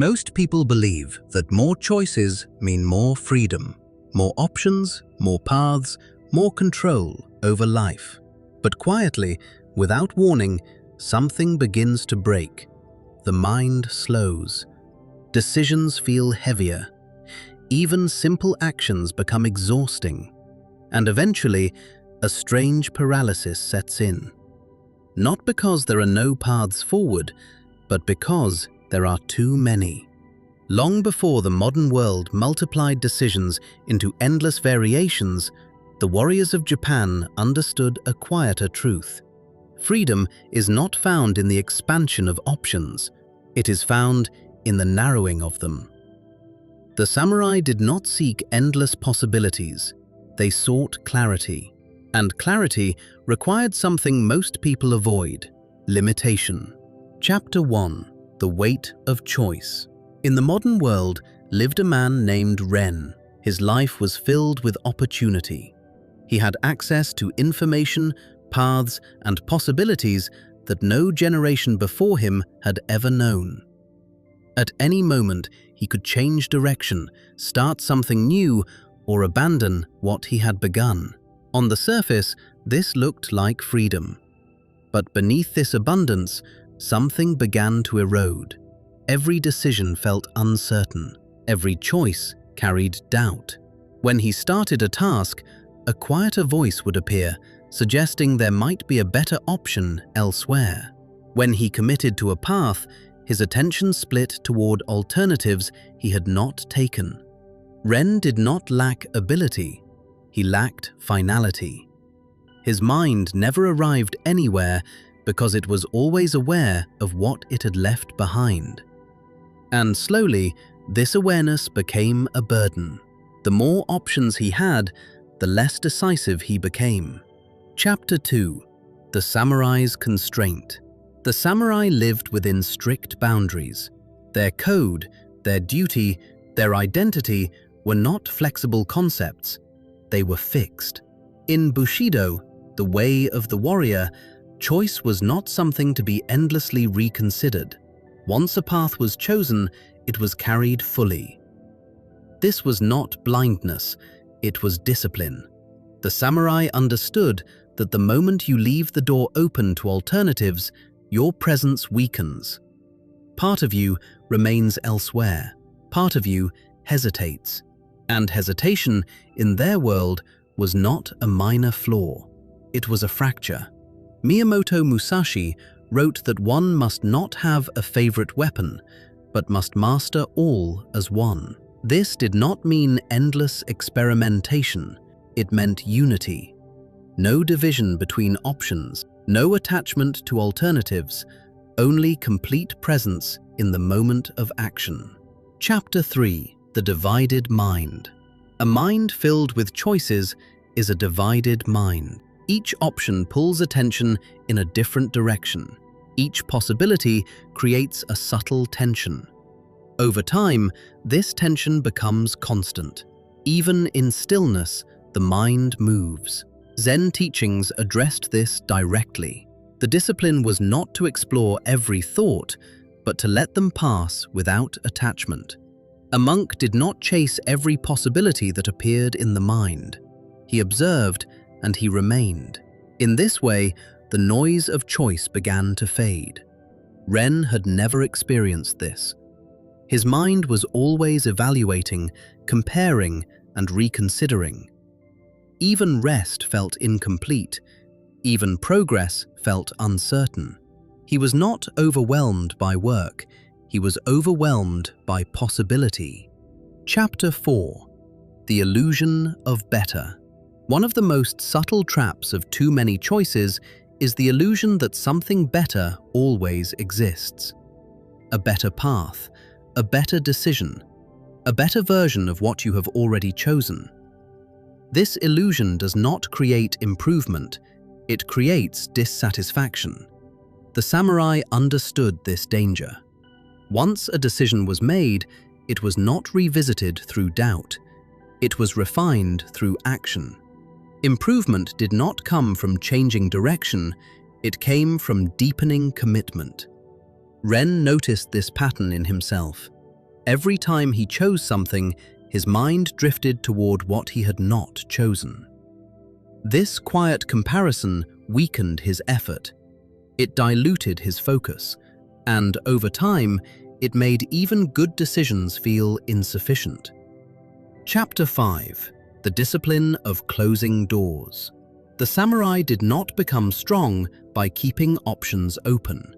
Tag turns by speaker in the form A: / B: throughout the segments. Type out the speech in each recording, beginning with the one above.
A: Most people believe that more choices mean more freedom, more options, more paths, more control over life. But quietly, without warning, something begins to break. The mind slows. Decisions feel heavier. Even simple actions become exhausting. And eventually, a strange paralysis sets in. Not because there are no paths forward, but because there are too many. Long before the modern world multiplied decisions into endless variations, the warriors of Japan understood a quieter truth. Freedom is not found in the expansion of options. It is found in the narrowing of them. The samurai did not seek endless possibilities. They sought clarity. And clarity required something most people avoid: limitation. Chapter 1. The Weight of Choice. In the modern world lived a man named Ren. His life was filled with opportunity. He had access to information, paths, and possibilities that no generation before him had ever known. At any moment, he could change direction, start something new, or abandon what he had begun. On the surface, this looked like freedom. But beneath this abundance, something began to erode. Every decision felt uncertain. Every choice carried doubt. When he started a task, a quieter voice would appear, suggesting there might be a better option elsewhere. When he committed to a path, his attention split toward alternatives he had not taken. Ren did not lack ability. He lacked finality. His mind never arrived anywhere because it was always aware of what it had left behind. And slowly, this awareness became a burden. The more options he had, the less decisive he became. Chapter 2. The Samurai's Constraint. The samurai lived within strict boundaries. Their code, their duty, their identity were not flexible concepts. They were fixed. In Bushido, the way of the warrior, choice was not something to be endlessly reconsidered. Once a path was chosen, it was carried fully. This was not blindness, it was discipline. The samurai understood that the moment you leave the door open to alternatives, your presence weakens. Part of you remains elsewhere. Part of you hesitates. And hesitation, in their world, was not a minor flaw. It was a fracture. Miyamoto Musashi wrote that one must not have a favorite weapon, but must master all as one. This did not mean endless experimentation. It meant unity. No division between options, no attachment to alternatives, only complete presence in the moment of action. Chapter 3. The Divided Mind. A mind filled with choices is a divided mind. Each option pulls attention in a different direction. Each possibility creates a subtle tension. Over time, this tension becomes constant. Even in stillness, the mind moves. Zen teachings addressed this directly. The discipline was not to explore every thought, but to let them pass without attachment. A monk did not chase every possibility that appeared in the mind. He observed and he remained. In this way, the noise of choice began to fade. Ren had never experienced this. His mind was always evaluating, comparing, and reconsidering. Even rest felt incomplete. Even progress felt uncertain. He was not overwhelmed by work. He was overwhelmed by possibility. Chapter 4. The Illusion of Better. One of the most subtle traps of too many choices is the illusion that something better always exists. A better path, a better decision, a better version of what you have already chosen. This illusion does not create improvement, it creates dissatisfaction. The samurai understood this danger. Once a decision was made, it was not revisited through doubt. It was refined through action. Improvement did not come from changing direction, it came from deepening commitment. Ren noticed this pattern in himself. Every time he chose something, his mind drifted toward what he had not chosen. This quiet comparison weakened his effort. It diluted his focus, and over time, it made even good decisions feel insufficient. Chapter 5: The Discipline of Closing Doors. The samurai did not become strong by keeping options open.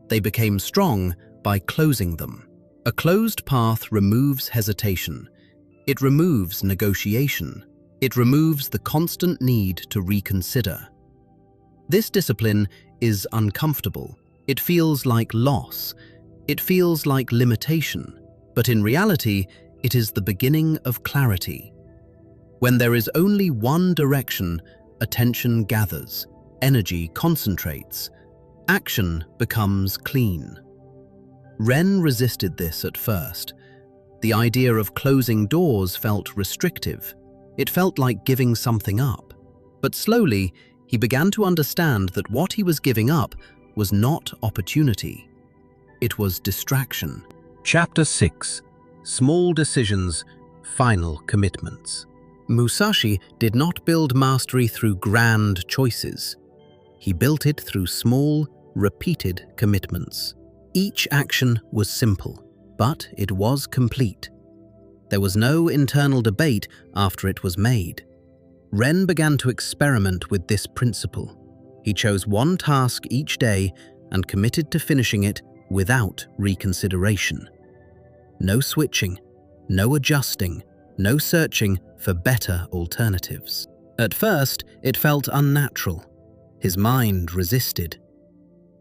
A: They became strong by closing them. A closed path removes hesitation. It removes negotiation. It removes the constant need to reconsider. This discipline is uncomfortable. It feels like loss. It feels like limitation. But in reality, it is the beginning of clarity. When there is only one direction, attention gathers, energy concentrates, action becomes clean. Ren resisted this at first. The idea of closing doors felt restrictive. It felt like giving something up. But slowly, he began to understand that what he was giving up was not opportunity. It was distraction. Chapter 6: Small Decisions, Final Commitments. Musashi did not build mastery through grand choices. He built it through small, repeated commitments. Each action was simple, but it was complete. There was no internal debate after it was made. Ren began to experiment with this principle. He chose one task each day and committed to finishing it without reconsideration. No switching, no adjusting, no searching for better alternatives. At first, it felt unnatural. His mind resisted.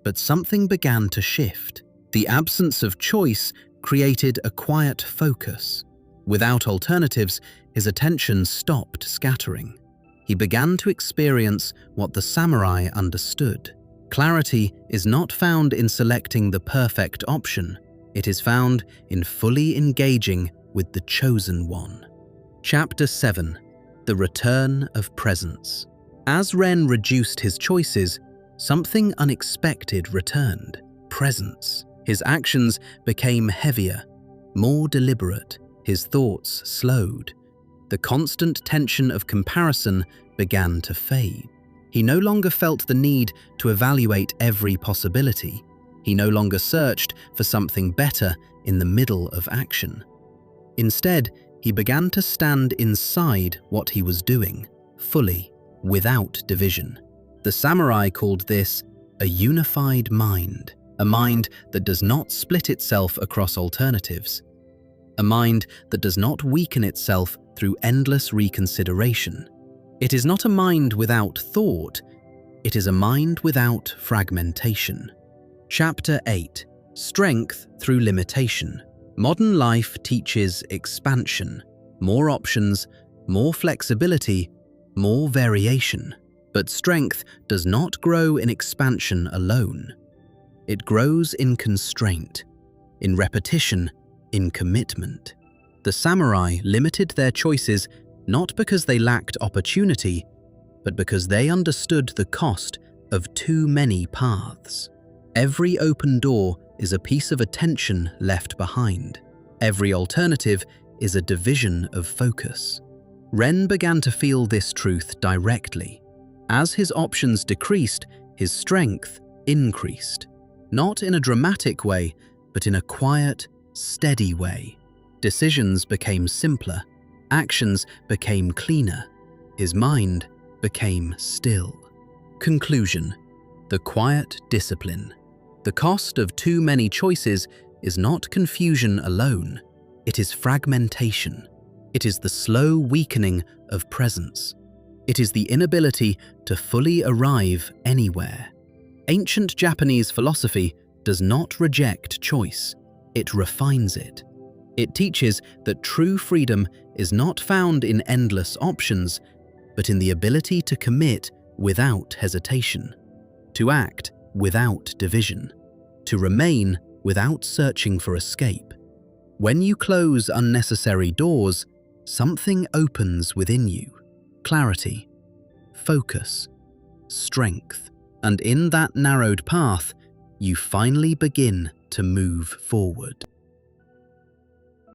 A: But something began to shift. The absence of choice created a quiet focus. Without alternatives, his attention stopped scattering. He began to experience what the samurai understood. Clarity is not found in selecting the perfect option. It is found in fully engaging with the chosen one. Chapter 7: The Return of Presence. As Ren reduced his choices, something unexpected returned: presence. His actions became heavier, more deliberate. His thoughts slowed. The constant tension of comparison began to fade. He no longer felt the need to evaluate every possibility. He no longer searched for something better in the middle of action. Instead, he began to stand inside what he was doing, fully, without division. The samurai called this a unified mind, a mind that does not split itself across alternatives, a mind that does not weaken itself through endless reconsideration. It is not a mind without thought, it is a mind without fragmentation. Chapter 8: Strength through Limitation. Modern life teaches expansion, more options, more flexibility, more variation. But strength does not grow in expansion alone. It grows in constraint, in repetition, in commitment. The samurai limited their choices not because they lacked opportunity, but because they understood the cost of too many paths. Every open door is a piece of attention left behind. Every alternative is a division of focus. Ren began to feel this truth directly. As his options decreased, his strength increased. Not in a dramatic way, but in a quiet, steady way. Decisions became simpler. Actions became cleaner. His mind became still. Conclusion: the quiet discipline. The cost of too many choices is not confusion alone. It is fragmentation. It is the slow weakening of presence. It is the inability to fully arrive anywhere. Ancient Japanese philosophy does not reject choice. It refines it. It teaches that true freedom is not found in endless options, but in the ability to commit without hesitation, to act without division, to remain without searching for escape. When you close unnecessary doors, something opens within you: clarity, focus, strength. And in that narrowed path, you finally begin to move forward.